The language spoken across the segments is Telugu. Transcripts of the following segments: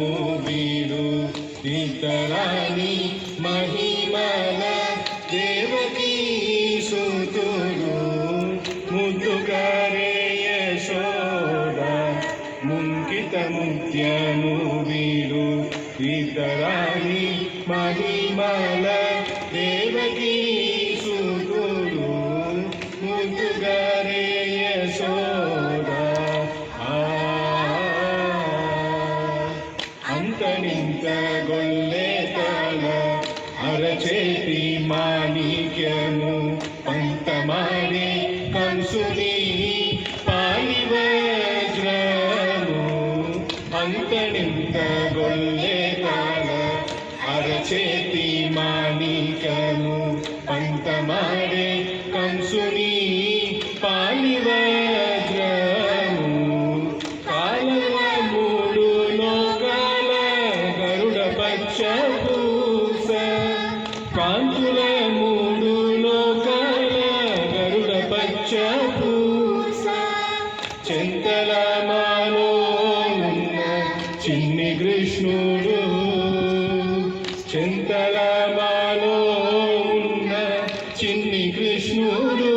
ముత్యము వీడు ఇతరాని మహిమల దేవకీ సుతుడు ముద్దుగారే యశోద ముంకిత ముత్యము వీడు ఇతరాని మహిమల దేవకీ సుతుడు ముద్దుగారే యశోద అంతనింత గొల్లే తల అరచేతి మాణిక్యము పంతమాడి కంసుని పాలి వజ్రము అంతనింత గొల్లే తల అరచేతి మాణిక్యము పంతమాడి కంసుని పాలి వజ్రము కాలవ మూడు లోకాల గరుడ పచ్చపూస కాంతుల మూడు లోకాల గరుడ పచ్చపూస చింతల మాలో ఉన్న చిన్ని కృష్ణుడు చింతల మాలో ఉన్న చిన్ని కృష్ణుడు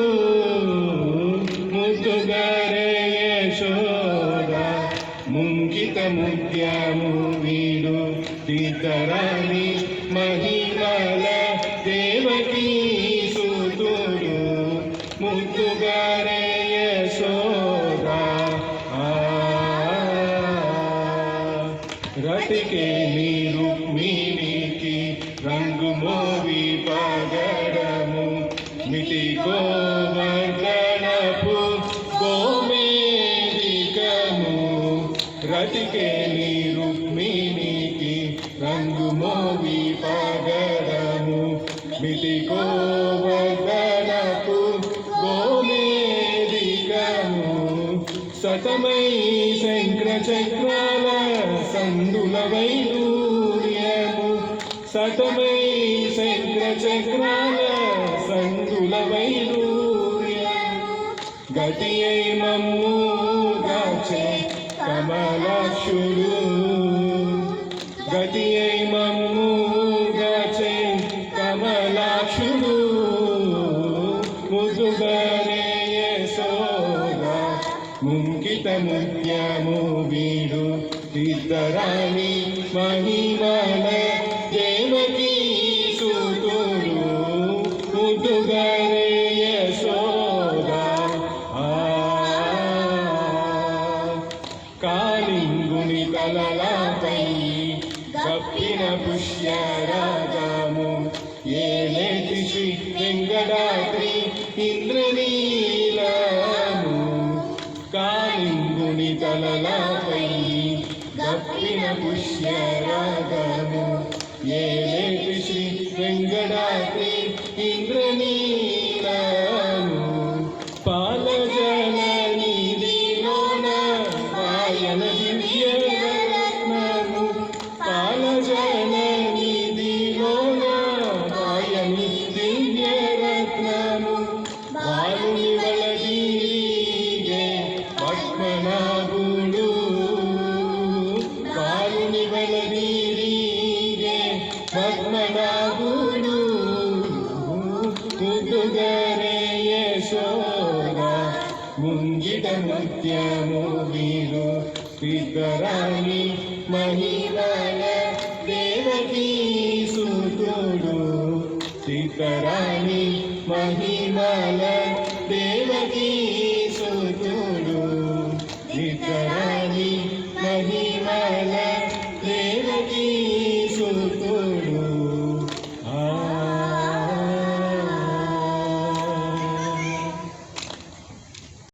ముద్దుగారే యశోద ముంకిత ముత్యము వీడు ఇతరాని మహిమల దేవకీ సుతుడు ముద్దుగారే యశోద రతికే నీ రుక్మిణికి రంగు మోవి పగడము మిటి గోవర్ధనపు గోమేదికము రతికే నీ రుక్మిణికి రంగు మోవి పగడము మిటి గోవర్ధనపు గోమేదికము సతమై శంకర చక్రాల సందుల వైడూర్యము సతమై శంకర చక్రాల సందుల వైడూర్యము గతి అయి మమ్ము గాచే కమలాక్షుడు గతి అయి మమ్ము గాచే కమలాక్షుడు ముద్దుగారే యశోద ముంకిత ముత్యము వీడు ఇతరాని మహిమల దేవకీ సుతుడు ముద్దుగారే యశోద కాళింగుని తలలాపై కప్పిన పుష్యరాగము ఏలేటి శ్రీ వెంకటాద్రి ఇంద్రనీలము కాళింగుని తలలాపై కప్పిన పుష్యరాగము ఏలేటి శ్రీ వెంకటాద్రి ఇంద్రనీలము పాలజల నిధిలోన ఆయన దివ్యరత్నము పాలజల నిధిలోన ఆయన దివ్యరత్నము బాలుని వలదీగే పద్మనాభుడు బాలుని వలదీగే పద్మనాభుడు ముద్దుగారే యశోద ముంగిట ముత్యము వీడు ఇతరాని మహిమల దేవకీ సుతుడు ఇతరాని మహిమల